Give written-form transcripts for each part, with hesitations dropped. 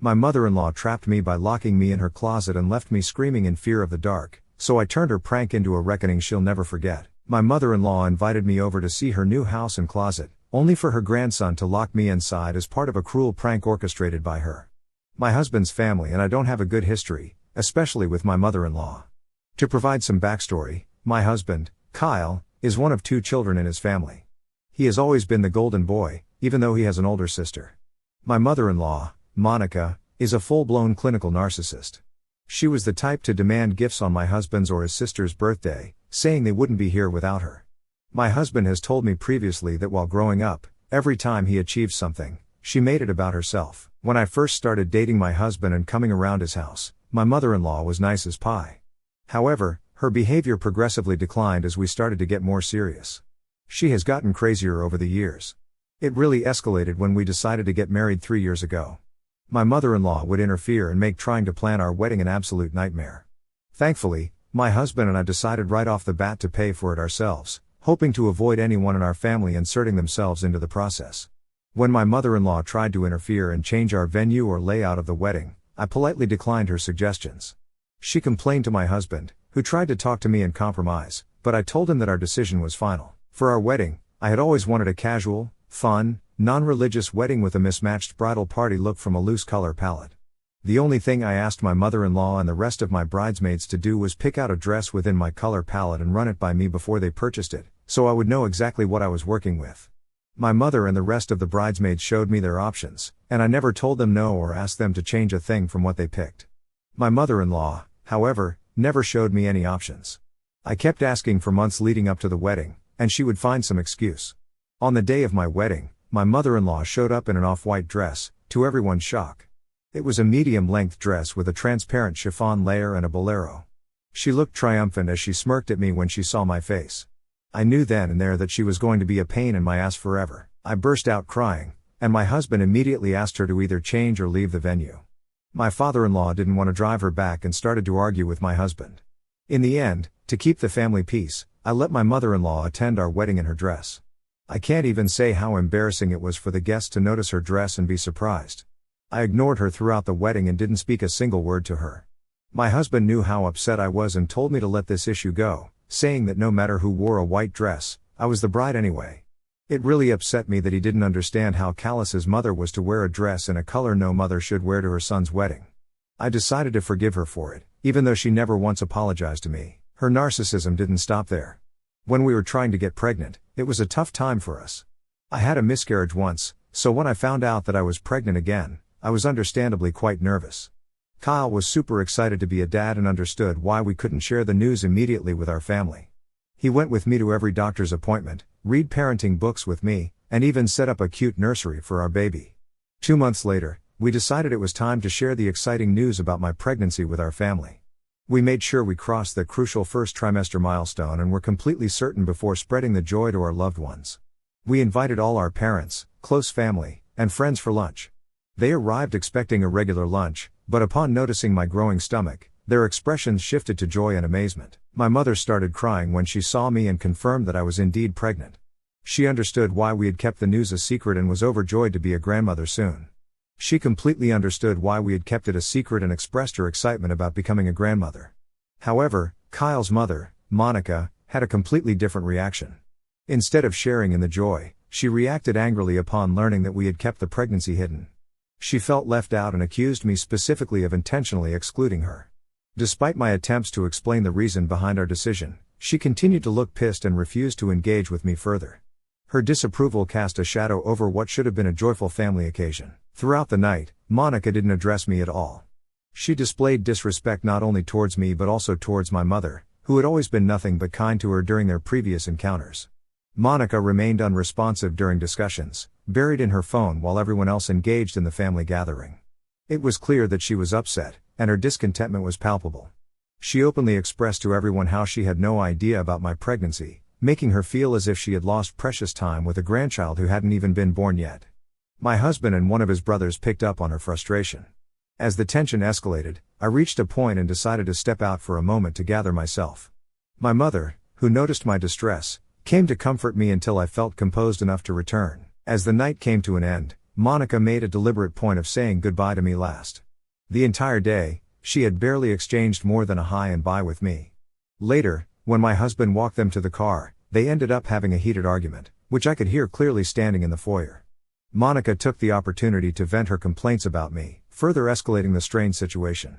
My mother-in-law trapped me by locking me in her closet and left me screaming in fear of the dark, so I turned her prank into a reckoning she'll never forget. My mother-in-law invited me over to see her new house and closet, only for her grandson to lock me inside as part of a cruel prank orchestrated by her. My husband's family and I don't have a good history, especially with my mother-in-law. To provide some backstory, my husband, Kyle, is one of 2 children in his family. He has always been the golden boy, even though he has an older sister. My mother-in-law, Monica, is a full-blown clinical narcissist. She was the type to demand gifts on my husband's or his sister's birthday, saying they wouldn't be here without her. My husband has told me previously that while growing up, every time he achieved something, she made it about herself. When I first started dating my husband and coming around his house, my mother-in-law was nice as pie. However, her behavior progressively declined as we started to get more serious. She has gotten crazier over the years. It really escalated when we decided to get married 3 years ago. My mother-in-law would interfere and make trying to plan our wedding an absolute nightmare. Thankfully, my husband and I decided right off the bat to pay for it ourselves, hoping to avoid anyone in our family inserting themselves into the process. When my mother-in-law tried to interfere and change our venue or layout of the wedding, I politely declined her suggestions. She complained to my husband, who tried to talk to me and compromise, but I told him that our decision was final. For our wedding, I had always wanted a casual, fun, non-religious wedding with a mismatched bridal party look from a loose color palette. The only thing I asked my mother-in-law and the rest of my bridesmaids to do was pick out a dress within my color palette and run it by me before they purchased it, so I would know exactly what I was working with. My mother and the rest of the bridesmaids showed me their options, and I never told them no or asked them to change a thing from what they picked. My mother-in-law, however, never showed me any options. I kept asking for months leading up to the wedding, and she would find some excuse. On the day of my wedding, my mother-in-law showed up in an off-white dress, to everyone's shock. It was a medium-length dress with a transparent chiffon layer and a bolero. She looked triumphant as she smirked at me when she saw my face. I knew then and there that she was going to be a pain in my ass forever. I burst out crying, and my husband immediately asked her to either change or leave the venue. My father-in-law didn't want to drive her back and started to argue with my husband. In the end, to keep the family peace, I let my mother-in-law attend our wedding in her dress. I can't even say how embarrassing it was for the guests to notice her dress and be surprised. I ignored her throughout the wedding and didn't speak a single word to her. My husband knew how upset I was and told me to let this issue go, saying that no matter who wore a white dress, I was the bride anyway. It really upset me that he didn't understand how callous his mother was to wear a dress in a color no mother should wear to her son's wedding. I decided to forgive her for it, even though she never once apologized to me. Her narcissism didn't stop there. When we were trying to get pregnant, it was a tough time for us. I had a miscarriage once, so when I found out that I was pregnant again, I was understandably quite nervous. Kyle was super excited to be a dad and understood why we couldn't share the news immediately with our family. He went with me to every doctor's appointment, read parenting books with me, and even set up a cute nursery for our baby. 2 months later, we decided it was time to share the exciting news about my pregnancy with our family. We made sure we crossed the crucial first trimester milestone and were completely certain before spreading the joy to our loved ones. We invited all our parents, close family, and friends for lunch. They arrived expecting a regular lunch, but upon noticing my growing stomach, their expressions shifted to joy and amazement. My mother started crying when she saw me and confirmed that I was indeed pregnant. She understood why we had kept the news a secret and was overjoyed to be a grandmother soon. She completely understood why we had kept it a secret and expressed her excitement about becoming a grandmother. However, Kyle's mother, Monica, had a completely different reaction. Instead of sharing in the joy, she reacted angrily upon learning that we had kept the pregnancy hidden. She felt left out and accused me specifically of intentionally excluding her. Despite my attempts to explain the reason behind our decision, she continued to look pissed and refused to engage with me further. Her disapproval cast a shadow over what should have been a joyful family occasion. Throughout the night, Monica didn't address me at all. She displayed disrespect not only towards me but also towards my mother, who had always been nothing but kind to her during their previous encounters. Monica remained unresponsive during discussions, buried in her phone while everyone else engaged in the family gathering. It was clear that she was upset, and her discontentment was palpable. She openly expressed to everyone how she had no idea about my pregnancy, making her feel as if she had lost precious time with a grandchild who hadn't even been born yet. My husband and one of his brothers picked up on her frustration. As the tension escalated, I reached a point and decided to step out for a moment to gather myself. My mother, who noticed my distress, came to comfort me until I felt composed enough to return. As the night came to an end, Monica made a deliberate point of saying goodbye to me last. The entire day, she had barely exchanged more than a hi and bye with me. Later, when my husband walked them to the car, they ended up having a heated argument, which I could hear clearly standing in the foyer. Monica took the opportunity to vent her complaints about me, further escalating the strained situation.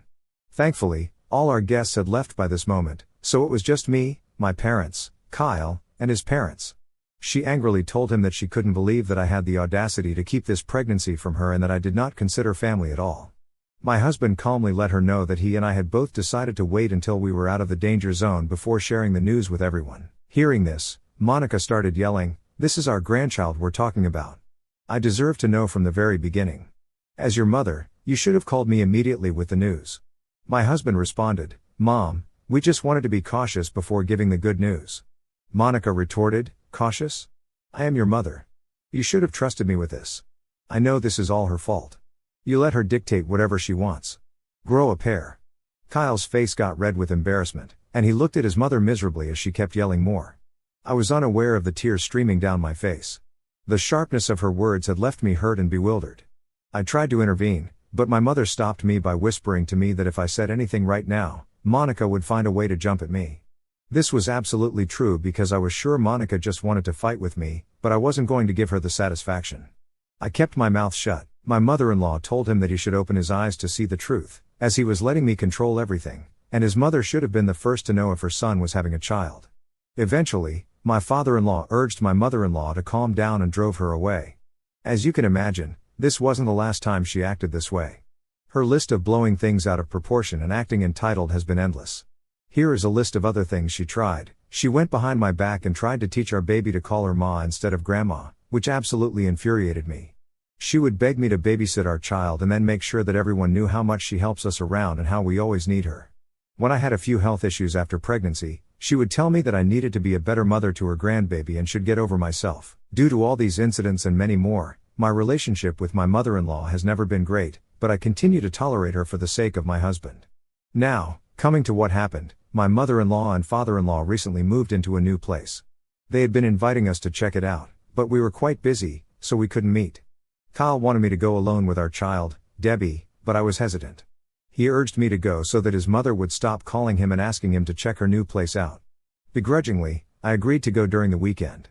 Thankfully, all our guests had left by this moment, so it was just me, my parents, Kyle, and his parents. She angrily told him that she couldn't believe that I had the audacity to keep this pregnancy from her and that I did not consider family at all. My husband calmly let her know that he and I had both decided to wait until we were out of the danger zone before sharing the news with everyone. Hearing this, Monica started yelling, "This is our grandchild we're talking about. I deserve to know from the very beginning. As your mother, you should have called me immediately with the news." My husband responded, "Mom, we just wanted to be cautious before giving the good news." Monica retorted, "Cautious? I am your mother. You should have trusted me with this. I know this is all her fault. You let her dictate whatever she wants. Grow a pair." Kyle's face got red with embarrassment, and he looked at his mother miserably as she kept yelling more. I was unaware of the tears streaming down my face. The sharpness of her words had left me hurt and bewildered. I tried to intervene, but my mother stopped me by whispering to me that if I said anything right now, Monica would find a way to jump at me. This was absolutely true because I was sure Monica just wanted to fight with me, but I wasn't going to give her the satisfaction. I kept my mouth shut. My mother-in-law told him that he should open his eyes to see the truth, as he was letting me control everything, and his mother should have been the first to know if her son was having a child. Eventually, my father-in-law urged my mother-in-law to calm down and drove her away. As you can imagine, this wasn't the last time she acted this way. Her list of blowing things out of proportion and acting entitled has been endless. Here is a list of other things she tried. She went behind my back and tried to teach our baby to call her ma instead of grandma, which absolutely infuriated me. She would beg me to babysit our child and then make sure that everyone knew how much she helps us around and how we always need her. When I had a few health issues after pregnancy, she would tell me that I needed to be a better mother to her grandbaby and should get over myself. Due to all these incidents and many more, my relationship with my mother-in-law has never been great, but I continue to tolerate her for the sake of my husband. Now, coming to what happened, my mother-in-law and father-in-law recently moved into a new place. They had been inviting us to check it out, but we were quite busy, so we couldn't meet. Kyle wanted me to go alone with our child, Debbie, but I was hesitant. He urged me to go so that his mother would stop calling him and asking him to check her new place out. Begrudgingly, I agreed to go during the weekend.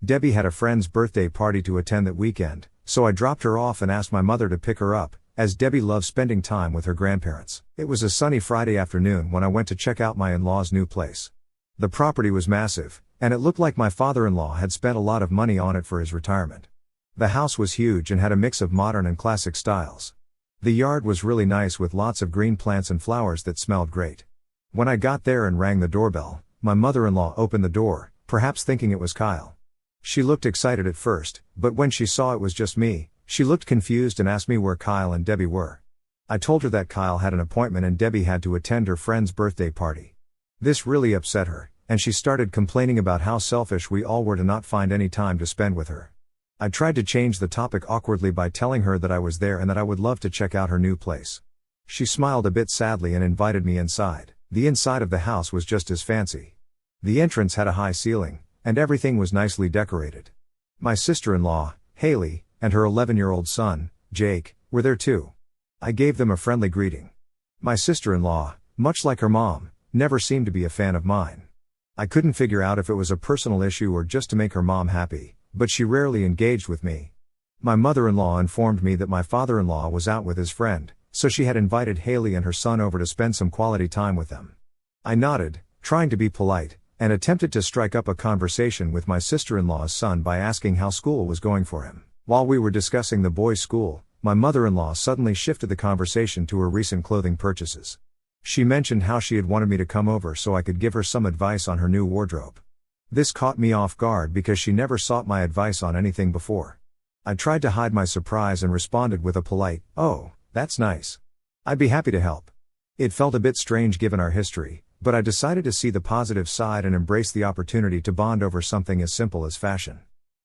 Debbie had a friend's birthday party to attend that weekend, so I dropped her off and asked my mother to pick her up, as Debbie loves spending time with her grandparents. It was a sunny Friday afternoon when I went to check out my in-laws' new place. The property was massive, and it looked like my father-in-law had spent a lot of money on it for his retirement. The house was huge and had a mix of modern and classic styles. The yard was really nice with lots of green plants and flowers that smelled great. When I got there and rang the doorbell, my mother-in-law opened the door, perhaps thinking it was Kyle. She looked excited at first, but when she saw it was just me, she looked confused and asked me where Kyle and Debbie were. I told her that Kyle had an appointment and Debbie had to attend her friend's birthday party. This really upset her, and she started complaining about how selfish we all were to not find any time to spend with her. I tried to change the topic awkwardly by telling her that I was there and that I would love to check out her new place. She smiled a bit sadly and invited me inside. The inside of the house was just as fancy. The entrance had a high ceiling, and everything was nicely decorated. My sister-in-law, Haley, and her 11-year-old son, Jake, were there too. I gave them a friendly greeting. My sister-in-law, much like her mom, never seemed to be a fan of mine. I couldn't figure out if it was a personal issue or just to make her mom happy, but she rarely engaged with me. My mother-in-law informed me that my father-in-law was out with his friend, so she had invited Haley and her son over to spend some quality time with them. I nodded, trying to be polite, and attempted to strike up a conversation with my sister-in-law's son by asking how school was going for him. While we were discussing the boys' school, my mother-in-law suddenly shifted the conversation to her recent clothing purchases. She mentioned how she had wanted me to come over so I could give her some advice on her new wardrobe. This caught me off guard because she never sought my advice on anything before. I tried to hide my surprise and responded with a polite, "Oh, that's nice. I'd be happy to help." It felt a bit strange given our history, but I decided to see the positive side and embrace the opportunity to bond over something as simple as fashion.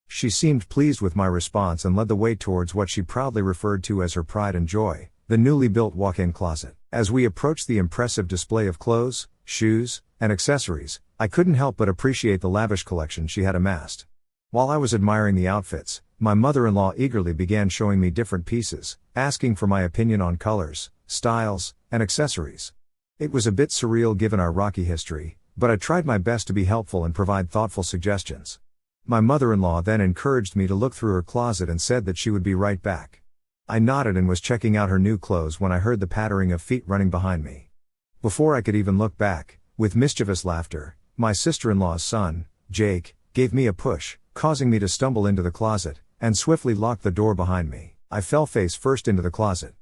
She seemed pleased with my response and led the way towards what she proudly referred to as her pride and joy, the newly built walk-in closet. As we approached the impressive display of clothes, shoes, and accessories, I couldn't help but appreciate the lavish collection she had amassed. While I was admiring the outfits, my mother-in-law eagerly began showing me different pieces, asking for my opinion on colors, styles, and accessories. It was a bit surreal given our rocky history, but I tried my best to be helpful and provide thoughtful suggestions. My mother-in-law then encouraged me to look through her closet and said that she would be right back. I nodded and was checking out her new clothes when I heard the pattering of feet running behind me. Before I could even look back, with mischievous laughter, my sister-in-law's son, Jake, gave me a push, causing me to stumble into the closet, and swiftly locked the door behind me. I fell face first into the closet.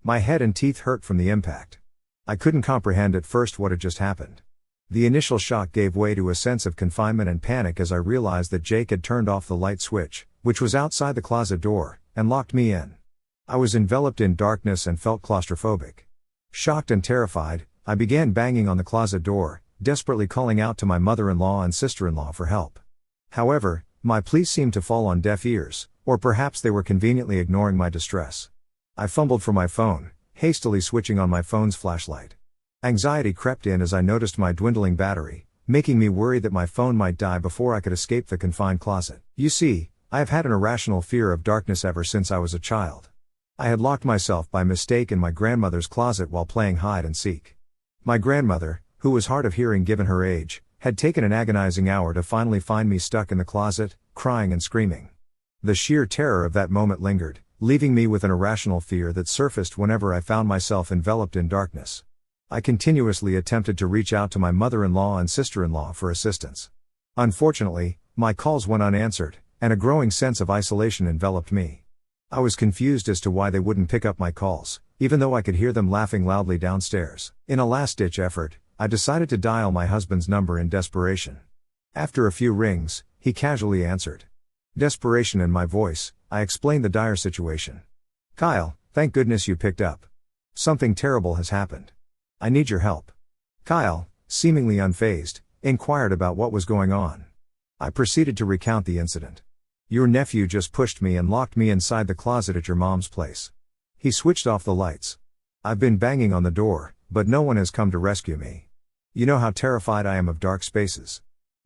My head and teeth hurt from the impact. I couldn't comprehend at first what had just happened. The initial shock gave way to a sense of confinement and panic as I realized that Jake had turned off the light switch, which was outside the closet door, and locked me in. I was enveloped in darkness and felt claustrophobic. Shocked and terrified, I began banging on the closet door, desperately calling out to my mother-in-law and sister-in-law for help. However, my pleas seemed to fall on deaf ears, or perhaps they were conveniently ignoring my distress. I fumbled for my phone, hastily switching on my phone's flashlight. Anxiety crept in as I noticed my dwindling battery, making me worry that my phone might die before I could escape the confined closet. You see, I have had an irrational fear of darkness ever since I was a child. I had locked myself by mistake in my grandmother's closet while playing hide and seek. My grandmother, who was hard of hearing given her age, had taken an agonizing hour to finally find me stuck in the closet, crying and screaming. The sheer terror of that moment lingered, leaving me with an irrational fear that surfaced whenever I found myself enveloped in darkness. I continuously attempted to reach out to my mother-in-law and sister-in-law for assistance. Unfortunately, my calls went unanswered, and a growing sense of isolation enveloped me. I was confused as to why they wouldn't pick up my calls, even though I could hear them laughing loudly downstairs. In a last-ditch effort, I decided to dial my husband's number in desperation. After a few rings, he casually answered. Desperation in my voice, I explained the dire situation. Kyle, thank goodness you picked up. Something terrible has happened. I need your help. Kyle, seemingly unfazed, inquired about what was going on. I proceeded to recount the incident. Your nephew just pushed me and locked me inside the closet at your mom's place. He switched off the lights. I've been banging on the door, but no one has come to rescue me. You know how terrified I am of dark spaces.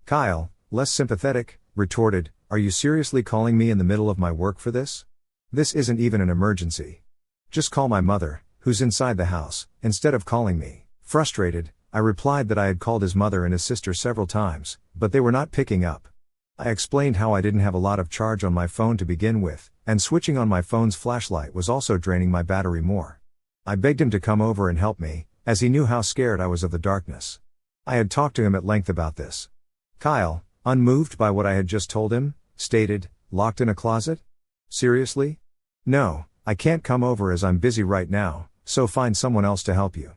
Kyle, less sympathetic, retorted, are you seriously calling me in the middle of my work for this? This isn't even an emergency. Just call my mother, who's inside the house, instead of calling me. Frustrated, I replied that I had called his mother and his sister several times, but they were not picking up. I explained how I didn't have a lot of charge on my phone to begin with, and switching on my phone's flashlight was also draining my battery more. I begged him to come over and help me, as he knew how scared I was of the darkness. I had talked to him at length about this. Kyle, unmoved by what I had just told him, stated, locked in a closet? Seriously? No, I can't come over as I'm busy right now, so find someone else to help you.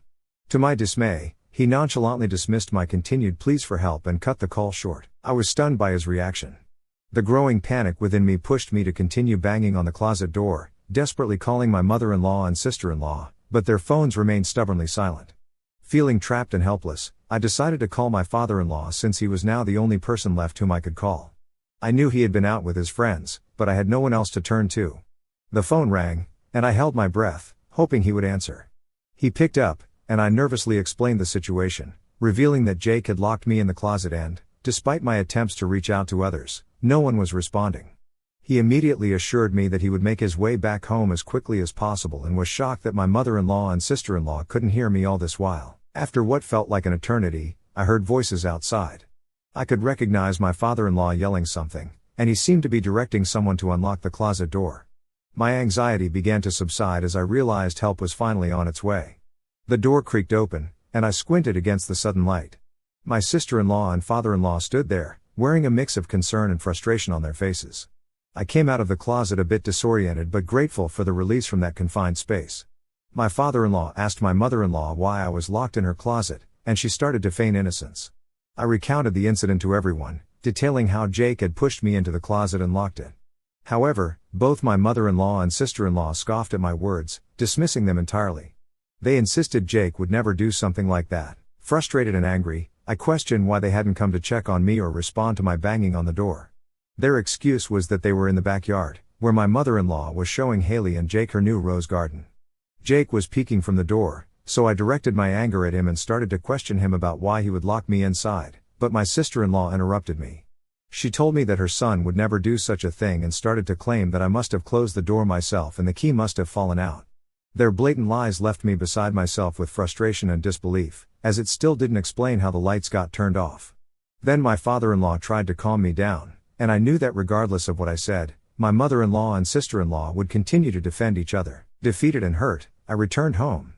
To my dismay, he nonchalantly dismissed my continued pleas for help and cut the call short. I was stunned by his reaction. The growing panic within me pushed me to continue banging on the closet door, desperately calling my mother-in-law and sister-in-law, but their phones remained stubbornly silent. Feeling trapped and helpless, I decided to call my father-in-law since he was now the only person left whom I could call. I knew he had been out with his friends, but I had no one else to turn to. The phone rang, and I held my breath, hoping he would answer. He picked up, and I nervously explained the situation, revealing that Jake had locked me in the closet and, despite my attempts to reach out to others, no one was responding. He immediately assured me that he would make his way back home as quickly as possible and was shocked that my mother-in-law and sister-in-law couldn't hear me all this while. After what felt like an eternity, I heard voices outside. I could recognize my father-in-law yelling something, and he seemed to be directing someone to unlock the closet door. My anxiety began to subside as I realized help was finally on its way. The door creaked open, and I squinted against the sudden light. My sister-in-law and father-in-law stood there, wearing a mix of concern and frustration on their faces. I came out of the closet a bit disoriented but grateful for the release from that confined space. My father-in-law asked my mother-in-law why I was locked in her closet, and she started to feign innocence. I recounted the incident to everyone, detailing how Jake had pushed me into the closet and locked it. However, both my mother-in-law and sister-in-law scoffed at my words, dismissing them entirely. They insisted Jake would never do something like that. Frustrated and angry, I questioned why they hadn't come to check on me or respond to my banging on the door. Their excuse was that they were in the backyard, where my mother-in-law was showing Haley and Jake her new rose garden. Jake was peeking from the door, so I directed my anger at him and started to question him about why he would lock me inside, but my sister-in-law interrupted me. She told me that her son would never do such a thing and started to claim that I must have closed the door myself and the key must have fallen out. Their blatant lies left me beside myself with frustration and disbelief, as it still didn't explain how the lights got turned off. Then my father-in-law tried to calm me down, and I knew that regardless of what I said, my mother-in-law and sister-in-law would continue to defend each other. Defeated and hurt, I returned home.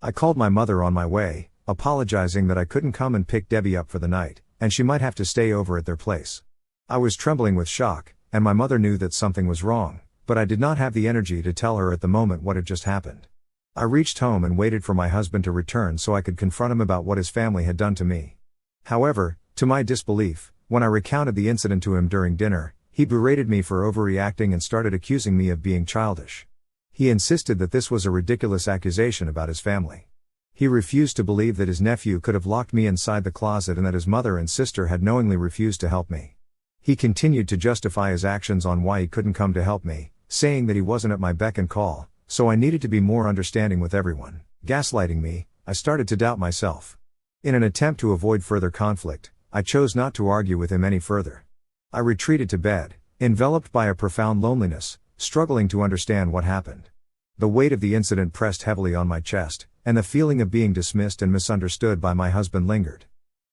I called my mother on my way, apologizing that I couldn't come and pick Debbie up for the night, and she might have to stay over at their place. I was trembling with shock, and my mother knew that something was wrong, but I did not have the energy to tell her at the moment what had just happened. I reached home and waited for my husband to return so I could confront him about what his family had done to me. However, to my disbelief, when I recounted the incident to him during dinner, he berated me for overreacting and started accusing me of being childish. He insisted that this was a ridiculous accusation about his family. He refused to believe that his nephew could have locked me inside the closet and that his mother and sister had knowingly refused to help me. He continued to justify his actions on why he couldn't come to help me, saying that he wasn't at my beck and call, so I needed to be more understanding with everyone. Gaslighting me, I started to doubt myself. In an attempt to avoid further conflict, I chose not to argue with him any further. I retreated to bed, enveloped by a profound loneliness, struggling to understand what happened. The weight of the incident pressed heavily on my chest, and the feeling of being dismissed and misunderstood by my husband lingered.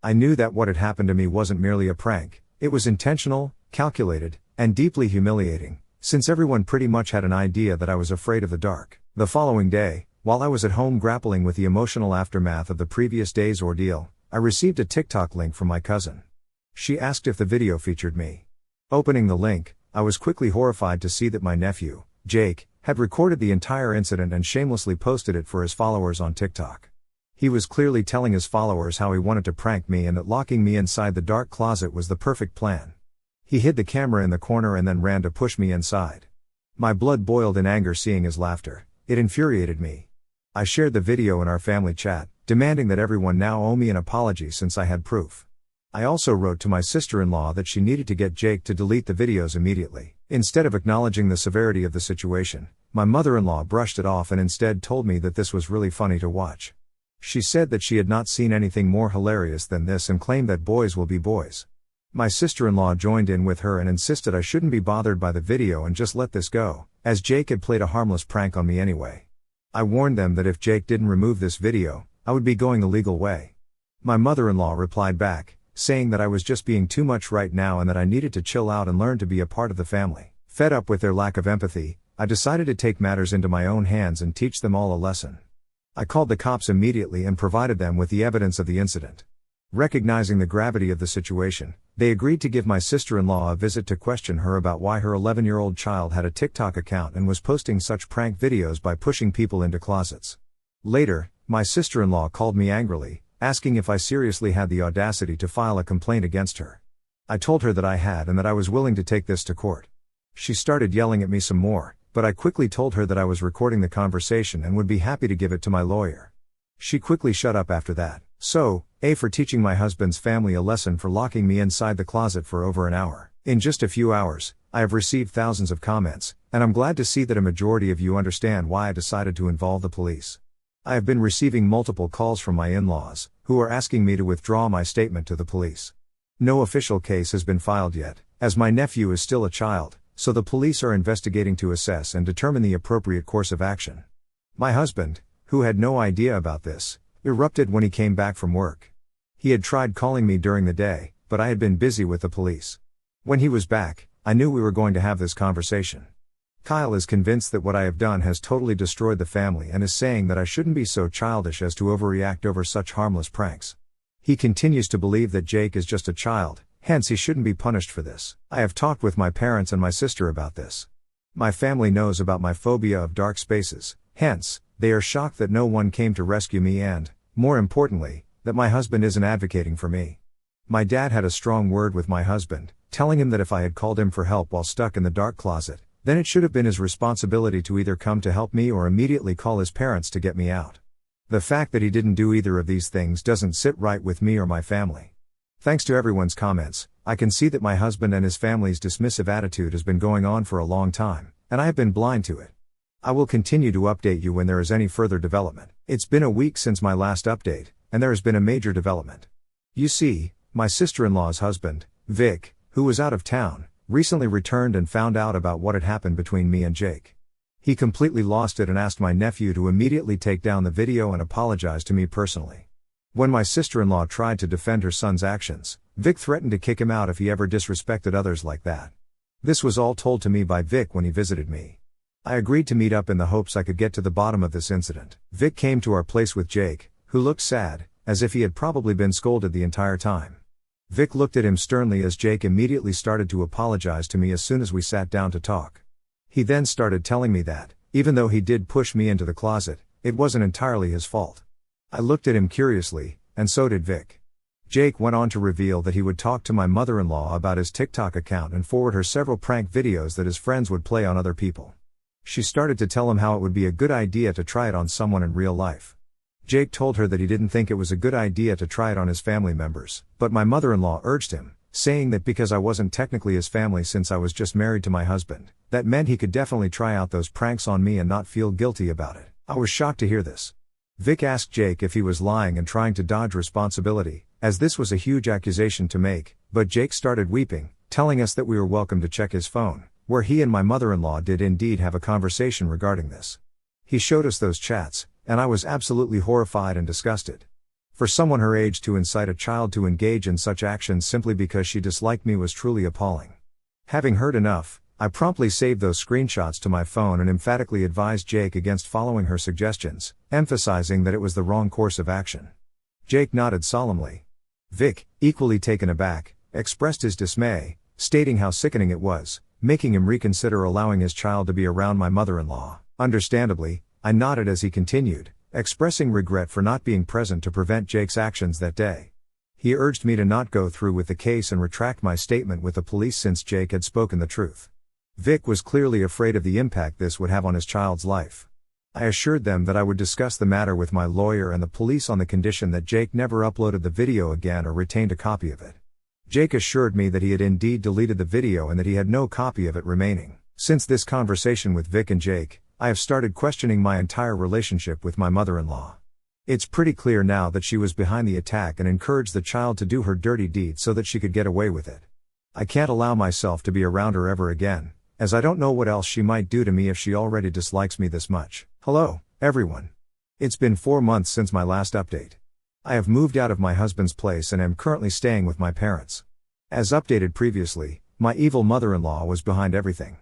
I knew that what had happened to me wasn't merely a prank, it was intentional, calculated, and deeply humiliating, since everyone pretty much had an idea that I was afraid of the dark. The following day, while I was at home grappling with the emotional aftermath of the previous day's ordeal, I received a TikTok link from my cousin. She asked if the video featured me. Opening the link, I was quickly horrified to see that my nephew, Jake, had recorded the entire incident and shamelessly posted it for his followers on TikTok. He was clearly telling his followers how he wanted to prank me and that locking me inside the dark closet was the perfect plan. He hid the camera in the corner and then ran to push me inside. My blood boiled in anger seeing his laughter. It infuriated me. I shared the video in our family chat, demanding that everyone now owe me an apology since I had proof. I also wrote to my sister-in-law that she needed to get Jake to delete the videos immediately. Instead of acknowledging the severity of the situation, my mother-in-law brushed it off and instead told me that this was really funny to watch. She said that she had not seen anything more hilarious than this and claimed that boys will be boys. My sister-in-law joined in with her and insisted I shouldn't be bothered by the video and just let this go, as Jake had played a harmless prank on me anyway. I warned them that if Jake didn't remove this video, I would be going the legal way. My mother-in-law replied back, saying that I was just being too much right now and that I needed to chill out and learn to be a part of the family. Fed up with their lack of empathy, I decided to take matters into my own hands and teach them all a lesson. I called the cops immediately and provided them with the evidence of the incident. Recognizing the gravity of the situation, they agreed to give my sister-in-law a visit to question her about why her 11-year-old child had a TikTok account and was posting such prank videos by pushing people into closets. Later, my sister-in-law called me angrily, asking if I seriously had the audacity to file a complaint against her. I told her that I had and that I was willing to take this to court. She started yelling at me some more, but I quickly told her that I was recording the conversation and would be happy to give it to my lawyer. She quickly shut up after that. So, A for teaching my husband's family a lesson for locking me inside the closet for over an hour. In just a few hours, I have received thousands of comments, and I'm glad to see that a majority of you understand why I decided to involve the police. I have been receiving multiple calls from my in-laws, who are asking me to withdraw my statement to the police. No official case has been filed yet, as my nephew is still a child, so the police are investigating to assess and determine the appropriate course of action. My husband, who had no idea about this, erupted when he came back from work. He had tried calling me during the day, but I had been busy with the police. When he was back, I knew we were going to have this conversation. Kyle is convinced that what I have done has totally destroyed the family and is saying that I shouldn't be so childish as to overreact over such harmless pranks. He continues to believe that Jake is just a child, hence he shouldn't be punished for this. I have talked with my parents and my sister about this. My family knows about my phobia of dark spaces, hence, they are shocked that no one came to rescue me and, more importantly, that my husband isn't advocating for me. My dad had a strong word with my husband, telling him that if I had called him for help while stuck in the dark closet, then it should have been his responsibility to either come to help me or immediately call his parents to get me out. The fact that he didn't do either of these things doesn't sit right with me or my family. Thanks to everyone's comments, I can see that my husband and his family's dismissive attitude has been going on for a long time, and I have been blind to it. I will continue to update you when there is any further development. It's been a week since my last update, and there has been a major development. You see, my sister-in-law's husband, Vic, who was out of town, recently returned and found out about what had happened between me and Jake. He completely lost it and asked my nephew to immediately take down the video and apologize to me personally. When my sister-in-law tried to defend her son's actions, Vic threatened to kick him out if he ever disrespected others like that. This was all told to me by Vic when he visited me. I agreed to meet up in the hopes I could get to the bottom of this incident. Vic came to our place with Jake, who looked sad, as if he had probably been scolded the entire time. Vic looked at him sternly as Jake immediately started to apologize to me as soon as we sat down to talk. He then started telling me that, even though he did push me into the closet, it wasn't entirely his fault. I looked at him curiously, and so did Vic. Jake went on to reveal that he would talk to my mother-in-law about his TikTok account and forward her several prank videos that his friends would play on other people. She started to tell him how it would be a good idea to try it on someone in real life. Jake told her that he didn't think it was a good idea to try it on his family members, but my mother-in-law urged him, saying that because I wasn't technically his family since I was just married to my husband, that meant he could definitely try out those pranks on me and not feel guilty about it. I was shocked to hear this. Vic asked Jake if he was lying and trying to dodge responsibility, as this was a huge accusation to make, but Jake started weeping, telling us that we were welcome to check his phone, where he and my mother-in-law did indeed have a conversation regarding this. He showed us those chats, and I was absolutely horrified and disgusted. For someone her age to incite a child to engage in such actions simply because she disliked me was truly appalling. Having heard enough, I promptly saved those screenshots to my phone and emphatically advised Jake against following her suggestions, emphasizing that it was the wrong course of action. Jake nodded solemnly. Vic, equally taken aback, expressed his dismay, stating how sickening it was, making him reconsider allowing his child to be around my mother-in-law. Understandably, I nodded as he continued, expressing regret for not being present to prevent Jake's actions that day. He urged me to not go through with the case and retract my statement with the police since Jake had spoken the truth. Vic was clearly afraid of the impact this would have on his child's life. I assured them that I would discuss the matter with my lawyer and the police on the condition that Jake never uploaded the video again or retained a copy of it. Jake assured me that he had indeed deleted the video and that he had no copy of it remaining. Since this conversation with Vic and Jake, I have started questioning my entire relationship with my mother-in-law. It's pretty clear now that she was behind the attack and encouraged the child to do her dirty deed so that she could get away with it. I can't allow myself to be around her ever again, as I don't know what else she might do to me if she already dislikes me this much. Hello, everyone. It's been 4 months since my last update. I have moved out of my husband's place and am currently staying with my parents. As updated previously, my evil mother-in-law was behind everything.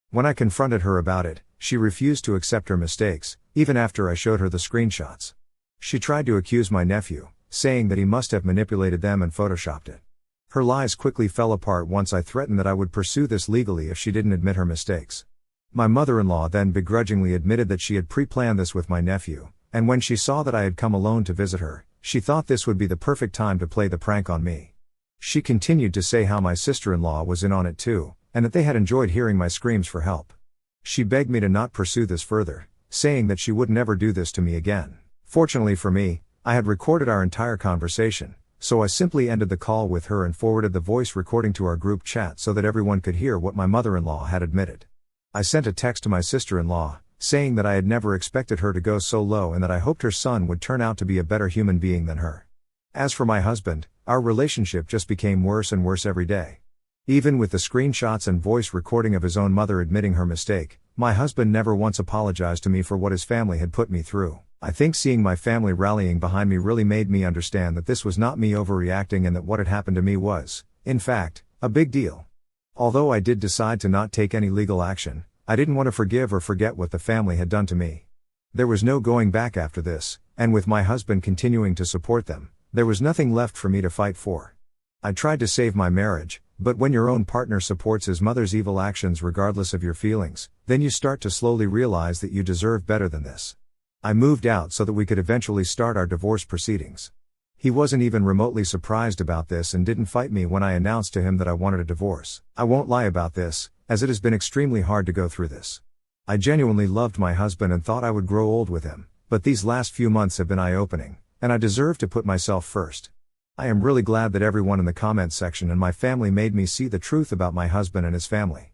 When I confronted her about it, she refused to accept her mistakes, even after I showed her the screenshots. She tried to accuse my nephew, saying that he must have manipulated them and photoshopped it. Her lies quickly fell apart once I threatened that I would pursue this legally if she didn't admit her mistakes. My mother-in-law then begrudgingly admitted that she had pre-planned this with my nephew, and when she saw that I had come alone to visit her, she thought this would be the perfect time to play the prank on me. She continued to say how my sister-in-law was in on it too, and that they had enjoyed hearing my screams for help. She begged me to not pursue this further, saying that she would never do this to me again. Fortunately for me, I had recorded our entire conversation, so I simply ended the call with her and forwarded the voice recording to our group chat so that everyone could hear what my mother-in-law had admitted. I sent a text to my sister-in-law, saying that I had never expected her to go so low and that I hoped her son would turn out to be a better human being than her. As for my husband, our relationship just became worse and worse every day. Even with the screenshots and voice recording of his own mother admitting her mistake, my husband never once apologized to me for what his family had put me through. I think seeing my family rallying behind me really made me understand that this was not me overreacting and that what had happened to me was, in fact, a big deal. Although I did decide to not take any legal action, I didn't want to forgive or forget what the family had done to me. There was no going back after this, and with my husband continuing to support them, there was nothing left for me to fight for. I tried to save my marriage, but when your own partner supports his mother's evil actions regardless of your feelings, then you start to slowly realize that you deserve better than this. I moved out so that we could eventually start our divorce proceedings. He wasn't even remotely surprised about this and didn't fight me when I announced to him that I wanted a divorce. I won't lie about this, as it has been extremely hard to go through this. I genuinely loved my husband and thought I would grow old with him, but these last few months have been eye-opening, and I deserve to put myself first. I am really glad that everyone in the comments section and my family made me see the truth about my husband and his family.